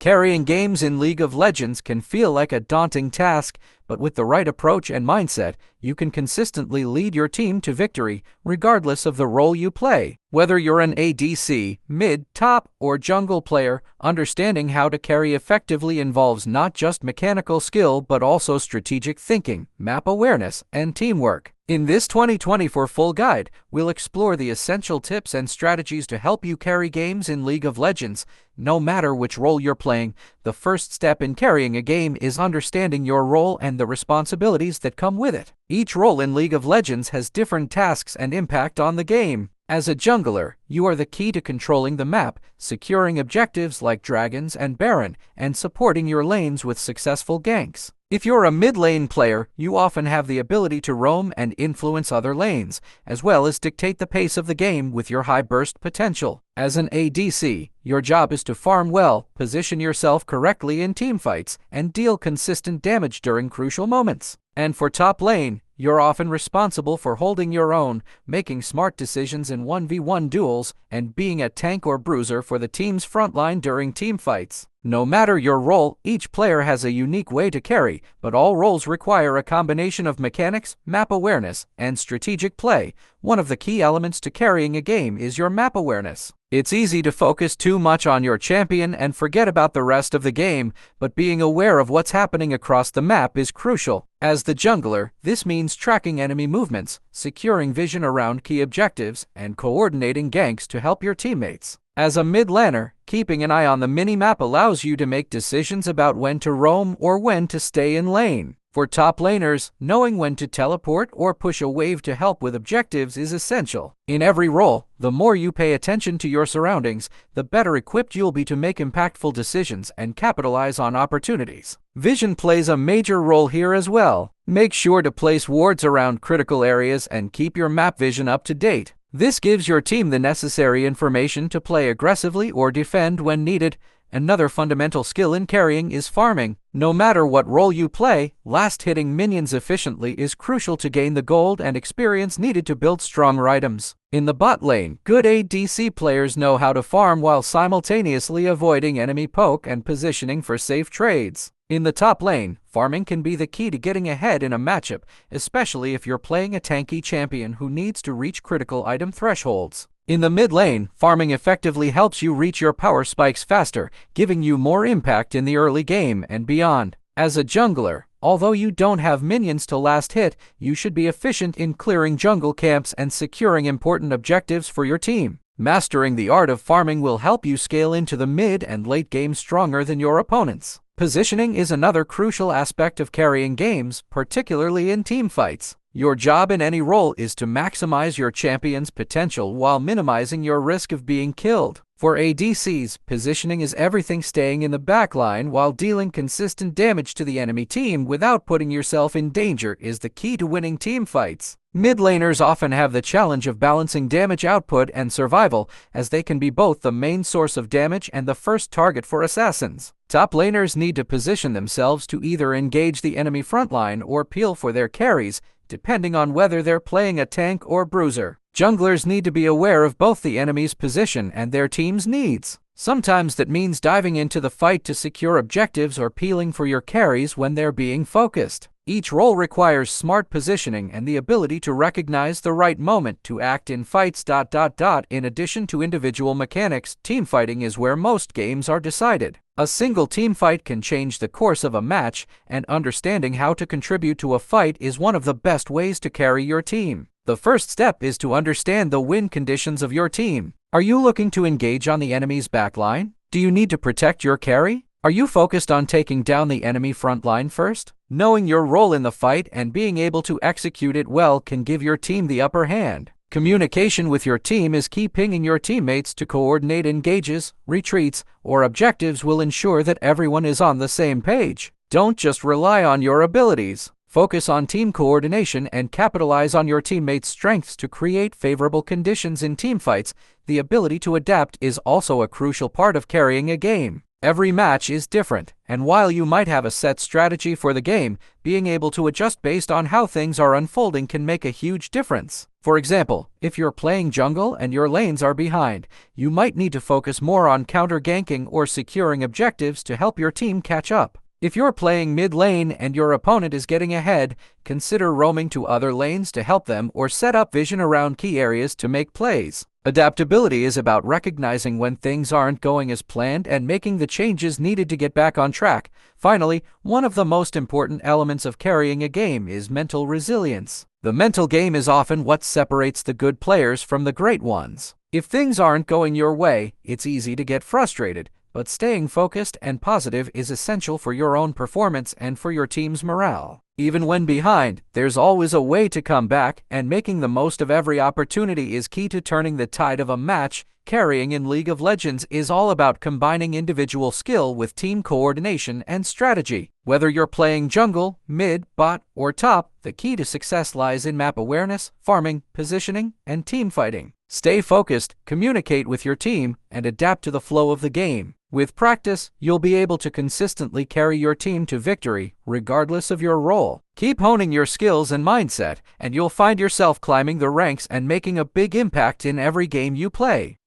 Carrying games in League of Legends can feel like a daunting task, but with the right approach and mindset, you can consistently lead your team to victory, regardless of the role you play. Whether you're an ADC, mid, top, or jungle player, understanding how to carry effectively involves not just mechanical skill but also strategic thinking, map awareness, and teamwork. In this 2024 full guide, we'll explore the essential tips and strategies to help you carry games in League of Legends. No matter which role you're playing, the first step in carrying a game is understanding your role and the responsibilities that come with it. Each role in League of Legends has different tasks and impact on the game. As a jungler, you are the key to controlling the map, securing objectives like dragons and Baron, and supporting your lanes with successful ganks. If you're a mid-lane player, you often have the ability to roam and influence other lanes, as well as dictate the pace of the game with your high burst potential. As an ADC, your job is to farm well, position yourself correctly in teamfights, and deal consistent damage during crucial moments. And for top lane, you're often responsible for holding your own, making smart decisions in 1v1 duels, and being a tank or bruiser for the team's frontline during teamfights. No matter your role, each player has a unique way to carry, but all roles require a combination of mechanics, map awareness, and strategic play. One of the key elements to carrying a game is your map awareness. It's easy to focus too much on your champion and forget about the rest of the game, but being aware of what's happening across the map is crucial. As the jungler, this means tracking enemy movements, securing vision around key objectives, and coordinating ganks to help your teammates. As a mid-laner, keeping an eye on the mini-map allows you to make decisions about when to roam or when to stay in lane. For top laners, knowing when to teleport or push a wave to help with objectives is essential. In every role, the more you pay attention to your surroundings, the better equipped you'll be to make impactful decisions and capitalize on opportunities. Vision plays a major role here as well. Make sure to place wards around critical areas and keep your map vision up to date. This gives your team the necessary information to play aggressively or defend when needed. Another fundamental skill in carrying is farming. No matter what role you play, hitting minions efficiently is crucial to gain the gold and experience needed to build stronger items. In the bot lane, good ADC players know how to farm while simultaneously avoiding enemy poke and positioning for safe trades. In the top lane, farming can be the key to getting ahead in a matchup, especially if you're playing a tanky champion who needs to reach critical item thresholds. In the mid lane, farming effectively helps you reach your power spikes faster, giving you more impact in the early game and beyond. As a jungler, although you don't have minions to last hit, you should be efficient in clearing jungle camps and securing important objectives for your team. Mastering the art of farming will help you scale into the mid and late game stronger than your opponents. Positioning is another crucial aspect of carrying games, particularly in teamfights. Your job in any role is to maximize your champion's potential while minimizing your risk of being killed. For ADCs, positioning is everything. Staying in the backline while dealing consistent damage to the enemy team without putting yourself in danger is the key to winning teamfights. Mid laners often have the challenge of balancing damage output and survival, as they can be both the main source of damage and the first target for assassins. Top laners need to position themselves to either engage the enemy frontline or peel for their carries, depending on whether they're playing a tank or bruiser. Junglers need to be aware of both the enemy's position and their team's needs. Sometimes that means diving into the fight to secure objectives or peeling for your carries when they're being focused. Each role requires smart positioning and the ability to recognize the right moment to act in fights. In addition to individual mechanics, teamfighting is where most games are decided. A single teamfight can change the course of a match, and understanding how to contribute to a fight is one of the best ways to carry your team. The first step is to understand the win conditions of your team. Are you looking to engage on the enemy's backline? Do you need to protect your carry? Are you focused on taking down the enemy front line first? Knowing your role in the fight and being able to execute it well can give your team the upper hand. Communication with your team is key. Pinging your teammates to coordinate engages, retreats, or objectives will ensure that everyone is on the same page. Don't just rely on your abilities. Focus on team coordination and capitalize on your teammates' strengths to create favorable conditions in teamfights. The ability to adapt is also a crucial part of carrying a game. Every match is different, and while you might have a set strategy for the game, being able to adjust based on how things are unfolding can make a huge difference. For example, if you're playing jungle and your lanes are behind, you might need to focus more on counter-ganking or securing objectives to help your team catch up. If you're playing mid lane and your opponent is getting ahead, consider roaming to other lanes to help them or set up vision around key areas to make plays. Adaptability is about recognizing when things aren't going as planned and making the changes needed to get back on track. Finally, one of the most important elements of carrying a game is mental resilience. The mental game is often what separates the good players from the great ones. If things aren't going your way, it's easy to get frustrated, but staying focused and positive is essential for your own performance and for your team's morale. Even when behind, there's always a way to come back, and making the most of every opportunity is key to turning the tide of a match. Carrying in League of Legends is all about combining individual skill with team coordination and strategy. Whether you're playing jungle, mid, bot, or top, the key to success lies in map awareness, farming, positioning, and team fighting. Stay focused, communicate with your team, and adapt to the flow of the game. With practice, you'll be able to consistently carry your team to victory, regardless of your role. Keep honing your skills and mindset, and you'll find yourself climbing the ranks and making a big impact in every game you play.